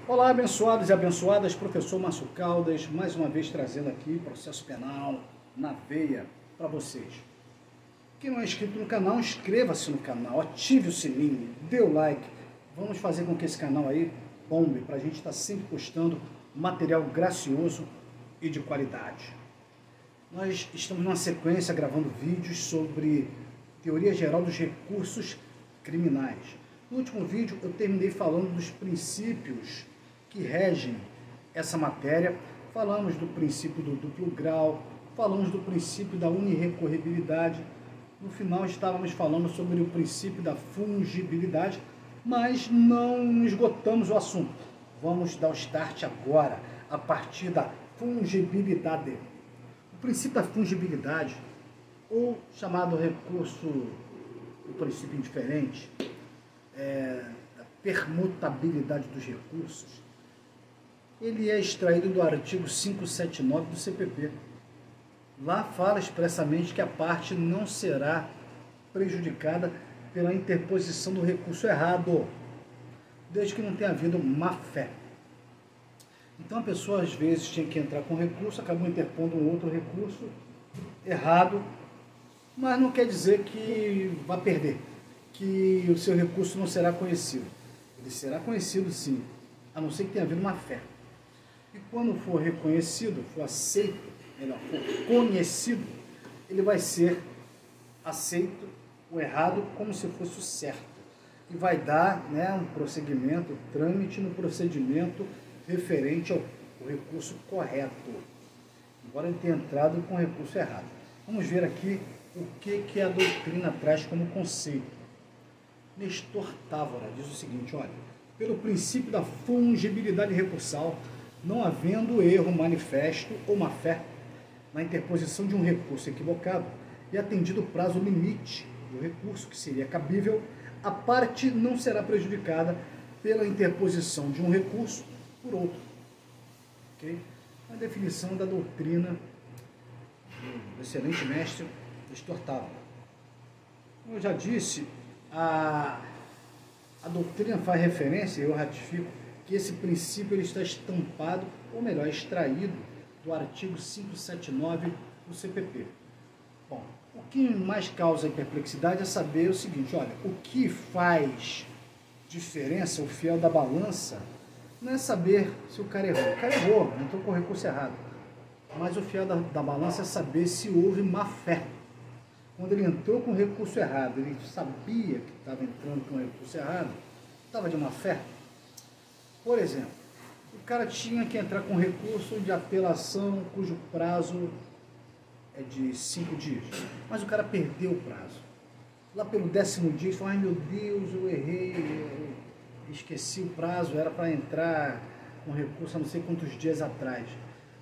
Olá, abençoados e abençoadas, professor Márcio Caldas, mais uma vez trazendo aqui processo penal na veia para vocês. Quem não é inscrito no canal, inscreva-se no canal, ative o sininho, dê o like. Vamos fazer com que esse canal aí bombe, para a gente estar sempre postando material gracioso e de qualidade. Nós estamos numa sequência gravando vídeos sobre teoria geral dos recursos criminais. No último vídeo eu terminei falando dos princípios que regem essa matéria. Falamos do princípio do duplo grau, falamos do princípio da unirrecorribilidade. No final estávamos falando sobre o princípio da fungibilidade, mas não esgotamos o assunto. Vamos dar o start agora, a partir da fungibilidade. O princípio da fungibilidade, ou chamado recurso, o princípio indiferente, da permutabilidade dos recursos, ele é extraído do artigo 579 do CPP. Lá fala expressamente que a parte não será prejudicada pela interposição do recurso errado, desde que não tenha havido má-fé. Então a pessoa às vezes tinha que entrar com recurso, acabou interpondo um outro recurso errado, mas não quer dizer que vai perder, que o seu recurso não será conhecido. Ele será conhecido sim, a não ser que tenha havido má fé. E quando for reconhecido, for aceito, melhor, for conhecido, ele vai ser aceito, o errado, como se fosse o certo. E vai dar, um prosseguimento, trâmite no procedimento referente ao recurso correto, embora ele tenha entrado com o recurso errado. Vamos ver aqui o que a doutrina traz como conceito. Nestor Távora diz o seguinte, olha, pelo princípio da fungibilidade recursal, não havendo erro manifesto ou má-fé na interposição de um recurso equivocado e atendido o prazo limite do recurso, que seria cabível, a parte não será prejudicada pela interposição de um recurso por outro. Okay? A definição da doutrina do excelente mestre Nestor Távora. Como eu já disse, a doutrina faz referência, eu ratifico, que esse princípio ele está estampado, ou melhor, extraído do artigo 579 do CPP. Bom, o que mais causa perplexidade é saber o seguinte, olha, o que faz diferença, o fiel da balança, não é saber se o cara errou. O cara errou, entrou com o recurso errado. Mas o fiel da balança é saber se houve má fé. Quando ele entrou com o recurso errado, ele sabia que estava entrando com o recurso errado, estava de má fé. Por exemplo, o cara tinha que entrar com recurso de apelação cujo prazo é de 5 dias, mas o cara perdeu o prazo. Lá pelo 10º dia, ele falou, ai meu Deus, eu errei, eu esqueci o prazo, era para entrar com recurso há não sei quantos dias atrás.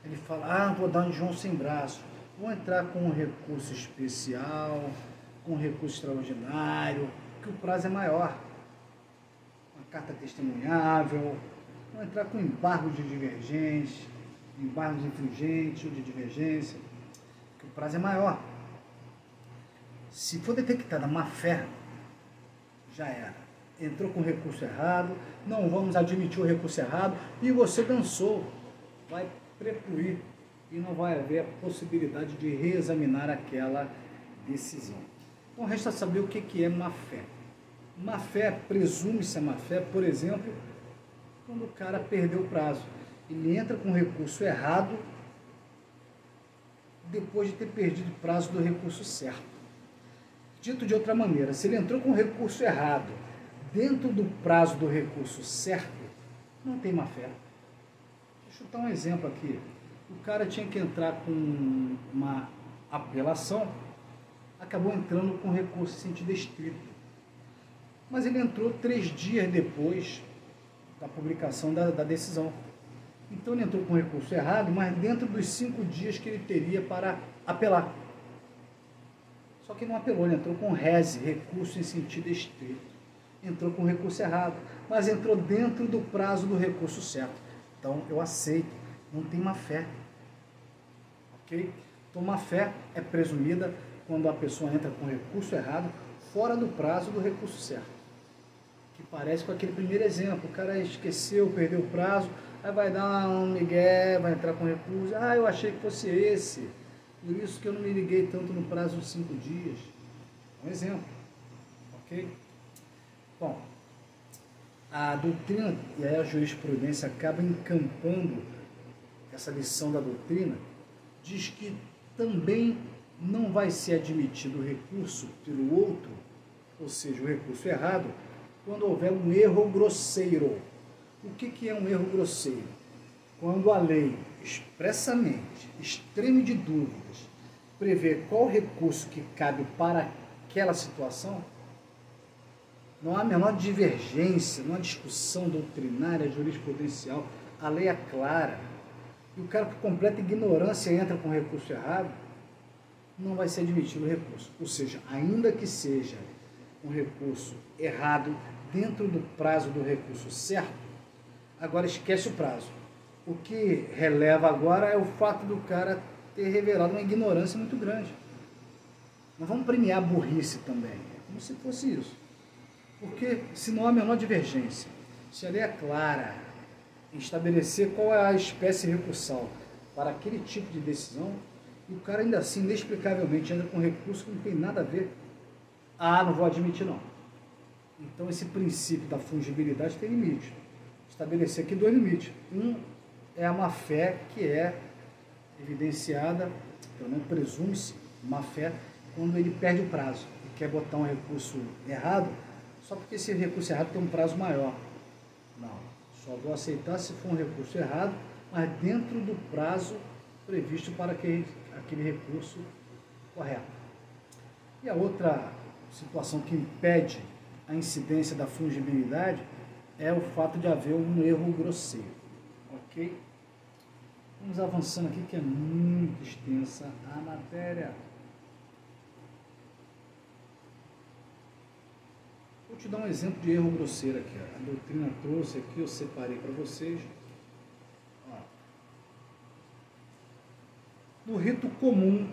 Ele fala, vou dar um João sem braço, vou entrar com um recurso especial, com um recurso extraordinário, que o prazo é maior. Uma carta testemunhável, vou entrar com embargo de divergência, embargo de infringente ou de divergência, que o prazo é maior. Se for detectada má fé, já era. Entrou com o recurso errado, não vamos admitir o recurso errado, e você dançou, vai precluir, e não vai haver a possibilidade de reexaminar aquela decisão. Então resta saber o que é má fé. Má fé, presume-se a má fé, por exemplo, quando o cara perdeu o prazo. Ele entra com o recurso errado, depois de ter perdido o prazo do recurso certo. Dito de outra maneira, se ele entrou com o recurso errado, dentro do prazo do recurso certo, não tem má fé. Deixa eu dar um exemplo aqui. O cara tinha que entrar com uma apelação, acabou entrando com recurso em sentido estrito. Mas ele entrou 3 dias depois da publicação da decisão. Então ele entrou com recurso errado, mas dentro dos 5 dias que ele teria para apelar. Só que não apelou, ele entrou com rese, recurso em sentido estrito. Entrou com recurso errado, mas entrou dentro do prazo do recurso certo. Então eu aceito, não tem má fé. Ok? Então má fé é presumida quando a pessoa entra com recurso errado fora do prazo do recurso certo. que parece com aquele primeiro exemplo. O cara esqueceu, perdeu o prazo, aí vai dar um migué, vai entrar com recurso. Ah, eu achei que fosse esse, por isso que eu não me liguei tanto no prazo de 5 dias. Um exemplo, ok? Bom, a doutrina e a jurisprudência acabam encampando essa lição da doutrina, diz que também não vai ser admitido o recurso pelo outro, ou seja, o recurso errado, quando houver um erro grosseiro. O que é um erro grosseiro? Quando a lei expressamente, extreme de dúvidas, prevê qual recurso que cabe para aquela situação, não há a menor divergência, não há discussão doutrinária, jurisprudencial, a lei é clara. E o cara, por completa ignorância, entra com o recurso errado, não vai ser admitido o recurso. Ou seja, ainda que seja um recurso errado dentro do prazo do recurso certo, agora esquece o prazo. O que releva agora é o fato do cara ter revelado uma ignorância muito grande. Não vamos premiar a burrice também, é como se fosse isso. Porque se não há a menor divergência, se a lei é clara em estabelecer qual é a espécie recursal para aquele tipo de decisão, e o cara ainda assim, inexplicavelmente, entra com recurso que não tem nada a ver, não vou admitir não. Então esse princípio da fungibilidade tem limite. Estabelecer aqui 2 limites. Um é a má-fé, que é evidenciada, pelo menos presume-se, má-fé, quando ele perde o prazo e quer botar um recurso errado, só porque esse recurso errado tem um prazo maior. Não, só vou aceitar se for um recurso errado, mas dentro do prazo previsto para aquele recurso correto. E a outra situação que impede a incidência da fungibilidade é o fato de haver um erro grosseiro. Ok? Vamos avançando aqui, que é muito extensa a matéria. Vou te dar um exemplo de erro grosseiro aqui. Ó. A doutrina trouxe aqui, eu separei para vocês. Ó. No rito comum,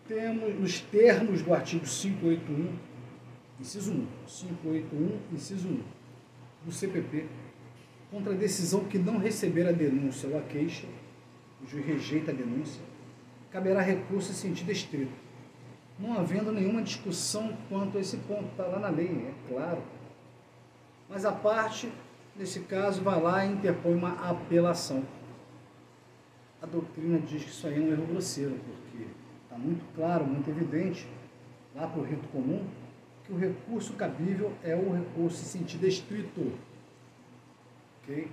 temos nos termos do artigo 581, inciso 1, 581, inciso 1, do CPP, contra a decisão que não receber a denúncia ou a queixa, o juiz rejeita a denúncia, caberá recurso em sentido estrito. Não havendo nenhuma discussão quanto a esse ponto, está lá na lei, é claro. Mas a parte, nesse caso, vai lá e interpõe uma apelação. A doutrina diz que isso aí é um erro grosseiro, porque está muito claro, muito evidente, lá para o rito comum, que o recurso cabível é o recurso em sentido estrito. Ok?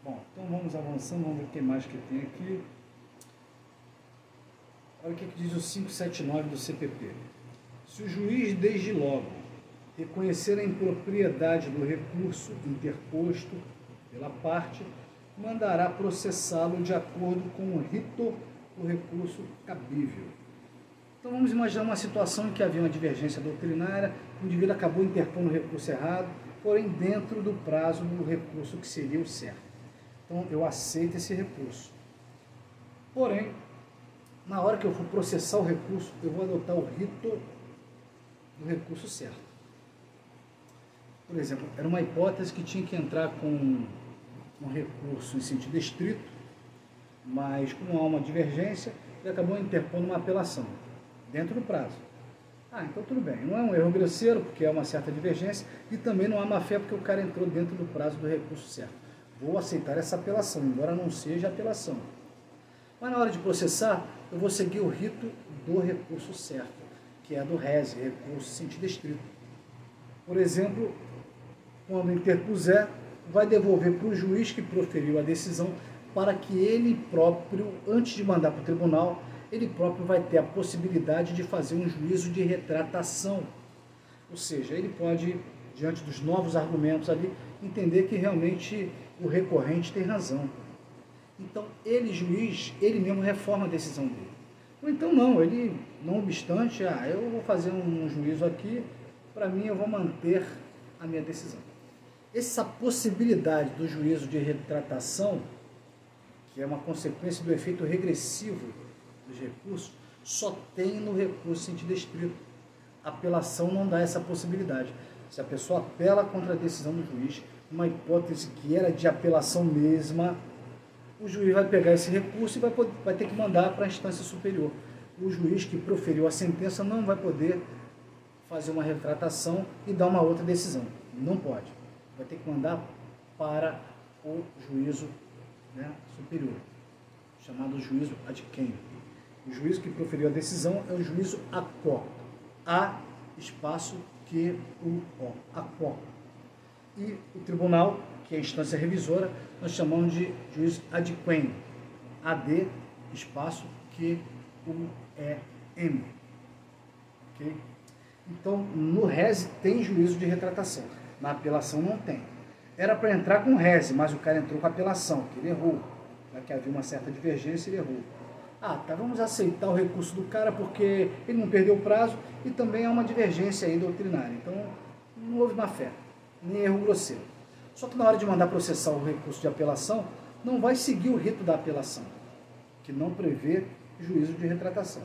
Bom, então vamos avançando, vamos ver o que mais que tem aqui. Olha o que diz o 579 do CPP. Se o juiz, desde logo, reconhecer a impropriedade do recurso interposto pela parte, mandará processá-lo de acordo com o rito do recurso cabível. Então vamos imaginar uma situação em que havia uma divergência doutrinária, o indivíduo acabou interpondo o recurso errado, porém dentro do prazo do recurso que seria o certo. Então eu aceito esse recurso. Porém, na hora que eu for processar o recurso, eu vou adotar o rito do recurso certo. Por exemplo, era uma hipótese que tinha que entrar com um recurso em sentido estrito, mas como há uma divergência, ele acabou interpondo uma apelação, dentro do prazo. Então tudo bem, não é um erro grosseiro, porque é uma certa divergência, e também não há má-fé, porque o cara entrou dentro do prazo do recurso certo. Vou aceitar essa apelação, embora não seja apelação. Mas na hora de processar, eu vou seguir o rito do recurso certo, que é do rese, recurso em sentido estrito. Por exemplo, quando interpuser, vai devolver para o juiz que proferiu a decisão para que ele próprio, antes de mandar para o tribunal, ele próprio vai ter a possibilidade de fazer um juízo de retratação. Ou seja, ele pode, diante dos novos argumentos ali, entender que realmente o recorrente tem razão. Então, ele, juiz, ele mesmo reforma a decisão dele. Ou então não, ele, não obstante, eu vou fazer um juízo aqui, para mim eu vou manter a minha decisão. Essa possibilidade do juízo de retratação, que é uma consequência do efeito regressivo dos recursos, só tem no recurso em sentido estrito. A apelação não dá essa possibilidade. Se a pessoa apela contra a decisão do juiz, uma hipótese que era de apelação mesma, o juiz vai pegar esse recurso e vai ter que mandar para a instância superior. O juiz que proferiu a sentença não vai poder fazer uma retratação e dar uma outra decisão. Não pode. Vai ter que mandar para o juízo, né, superior, chamado juízo ad quem. O juízo que proferiu a decisão é o juízo AQO. A espaço Q U O. AQO. E o tribunal, que é a instância revisora, nós chamamos de juízo ad quem. AD espaço Q U E M. Ok? Então, no rese tem juízo de retratação. Na apelação não tem. Era para entrar com rese, mas o cara entrou com apelação, que ele errou. Já que havia uma certa divergência, ele errou. Ah, tá, vamos aceitar o recurso do cara porque ele não perdeu o prazo e também há uma divergência aí doutrinária. Então, não houve má fé, nem erro grosseiro. Só que na hora de mandar processar o recurso de apelação, não vai seguir o rito da apelação, que não prevê juízo de retratação.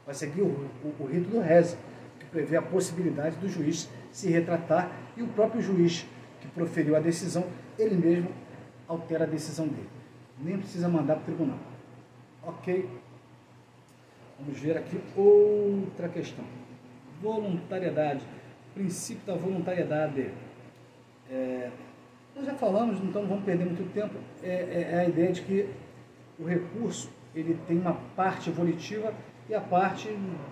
Vai seguir o rito do rese, que prevê a possibilidade do juiz se retratar e o próprio juiz que proferiu a decisão, ele mesmo altera a decisão dele. Nem precisa mandar para o tribunal. Ok? Vamos ver aqui outra questão. Voluntariedade. Princípio da voluntariedade. Nós já falamos, então não vamos perder muito tempo. É a ideia de que o recurso ele tem uma parte volitiva e a parte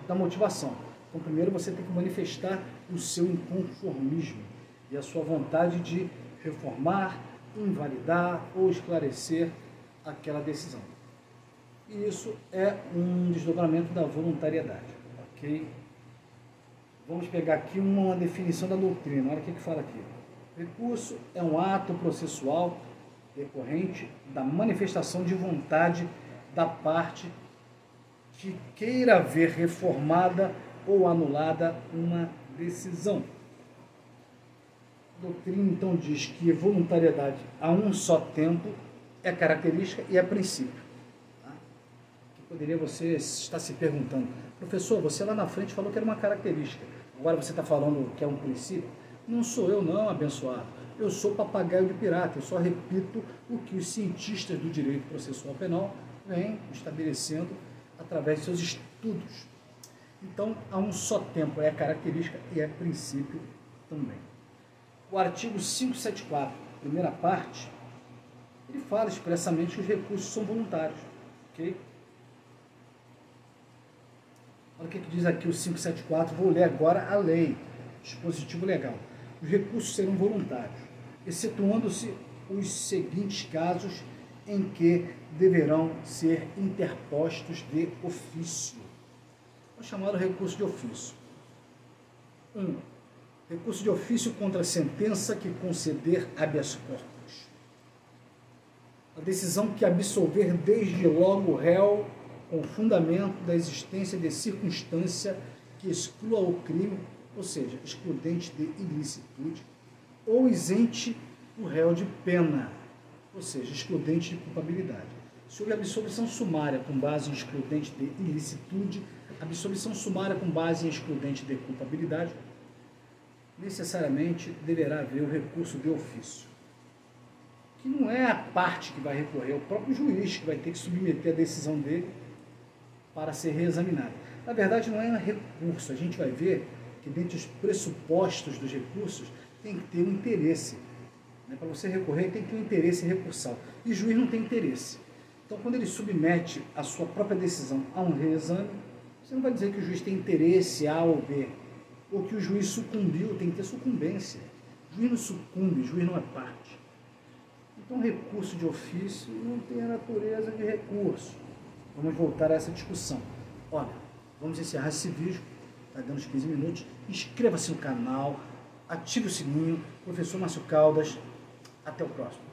da motivação. Então, primeiro você tem que manifestar o seu inconformismo e a sua vontade de reformar, invalidar ou esclarecer aquela decisão. E isso é um desdobramento da voluntariedade. Ok? Vamos pegar aqui uma definição da doutrina. Olha o que fala aqui. Recurso é um ato processual decorrente da manifestação de vontade da parte que queira ver reformada ou anulada uma decisão. A doutrina, então, diz que voluntariedade a um só tempo é característica e é princípio. Tá? Que poderia você estar se perguntando, professor, você lá na frente falou que era uma característica, agora você está falando que é um princípio? Não sou eu não, abençoado. Eu sou papagaio de pirata, eu só repito o que os cientistas do direito processual penal vêm estabelecendo através de seus estudos. Então, a um só tempo é característica e é princípio também. O artigo 574, primeira parte, ele fala expressamente que os recursos são voluntários. Ok? Olha o que diz aqui o 574, vou ler agora a lei, dispositivo legal. Os recursos serão voluntários, excetuando-se os seguintes casos em que deverão ser interpostos de ofício. Vou chamar o recurso de ofício. 1. Recurso de ofício contra a sentença que conceder habeas corpus. A decisão que absolver desde logo o réu com fundamento da existência de circunstância que exclua o crime, ou seja, excludente de ilicitude, ou isente o réu de pena, ou seja, excludente de culpabilidade. Sobre a absolvição sumária com base em excludente de ilicitude, absolvição sumária com base em excludente de culpabilidade, necessariamente deverá haver o recurso de ofício, que não é a parte que vai recorrer, é o próprio juiz que vai ter que submeter a decisão dele para ser reexaminada. Na verdade, não é um recurso, a gente vai ver que dentre os pressupostos dos recursos tem que ter um interesse. Para você recorrer, tem que ter um interesse recursal. E o juiz não tem interesse. Então, quando ele submete a sua própria decisão a um reexame, você não vai dizer que o juiz tem interesse A ou B, ou que o juiz sucumbiu, tem que ter sucumbência. O juiz não sucumbe, o juiz não é parte. Então, recurso de ofício não tem a natureza de recurso. Vamos voltar a essa discussão. Olha, vamos encerrar esse vídeo, está dando uns 15 minutos. Inscreva-se no canal, ative o sininho. Professor Márcio Caldas, até o próximo.